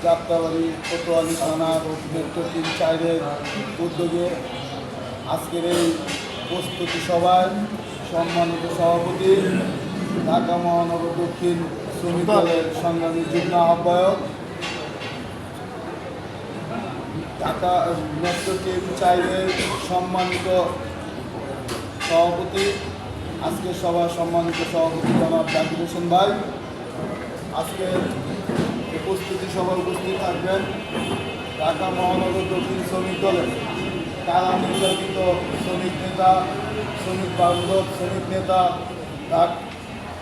যাত্রাবাড়ি কোতোয়ালি থানার মেট্রো 3-4-এর উদ্যোগে আজকের এই প্রস্তুতি সভায় সম্মানিত সভাপতি ঢাকা মহানগর দক্ষিণ শ্রমিক দলের সংগ্রামী যুগ্ম আহ্বায়ক, ঢাকা মেট্রো 3-4-এর সম্মানিত সভাপতি, আজকের সভার সম্মানিত সভাপতি জনাব জাকির হোসেন ভাই, আজকের প্রস্তুতি সভায় উপস্থিত থাকবেন ঢাকা মহানগর দক্ষিণ শ্রমিক দলের কারা নির্যাতিত শ্রমিক নেতা, শ্রমিক বান্ধব শ্রমিক নেতা,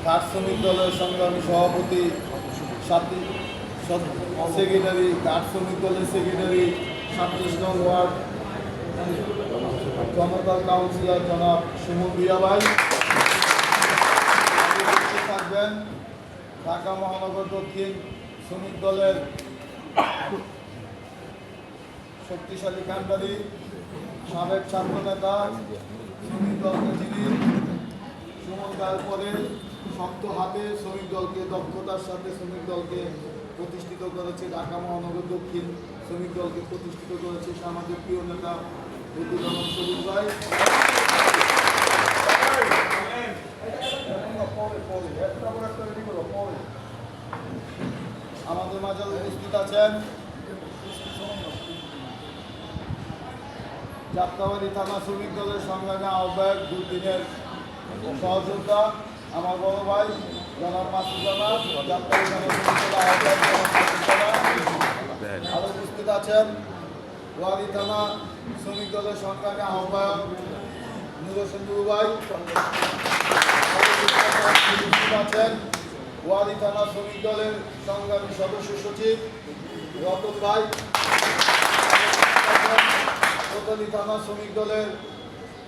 ঘাট শ্রমিক দলের সংগ্রামী সভাপতি, সেক্রেটারি, ঘাট শ্রমিক দলের সেক্রেটারি, 37 নং ওয়ার্ড জনতার কাউন্সিলর জনাব সুমন বিয়া ভাই থাকবেন। ঢাকা মহানগর দক্ষিণ শ্রমিক দলের শক্তিশালী কান্ডারি, সাবেক ছাত্র নেতা, শ্রমিক দলকে যিনি সুমন গায়ের পরে শক্ত হাতে শ্রমিক দলকে দক্ষতার সাথে শ্রমিক দলকে প্রতিষ্ঠিত করেছে, ঢাকা মহানগর দক্ষিণ শ্রমিক দলকে প্রতিষ্ঠিত করেছে আমাদের প্রিয় নেতা সবুজ ভাই। আমাদের মাঝে উপস্থিত আছেন যাত্রাবাড়ি থানা শ্রমিক দলের সংগ্রামী আহ্বায়ক, দুদিনের সহযোদ্ধা আমার বড় ভাই জনাব মাসুদ জানা, যাত্রাবাড়ি থানা শ্রমিক দলের আহ্বায়ক আরো উপস্থিত আছেন ওয়ারি থানা শ্রমিক দলের সংগ্রামী আহ্বায়ক নুর হোসেন ভাই, উপস্থিত আছেন ওয়ারি থানা শ্রমিক দলের সংগ্রামী সদস্য সচিব রতন ভাই, কোতোয়ালি থানা শ্রমিক দলের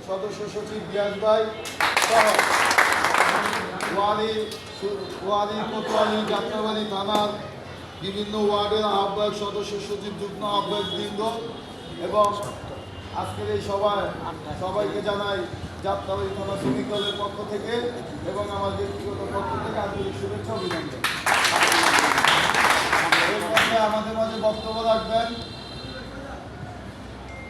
সদস্য সচিব বিয়াস ভাই সহ ওয়ারি কোতোয়ালি যাত্রাবাড়ি থানার বিভিন্ন ওয়ার্ডের আহ্বায়ক, সদস্য সচিব, যুগ্ম আহ্বায়ক বৃন্দ এবং আজকের এই সবাইকে জানাই যাত্রাবাড়ি থানা শ্রমিক দলের পক্ষ থেকে এবং আমার ব্যক্তিগত পক্ষ থেকে আন্তরিক শুভেচ্ছা অভিনন্দন। এর মধ্যে আমাদের মাঝে বক্তব্য রাখবেন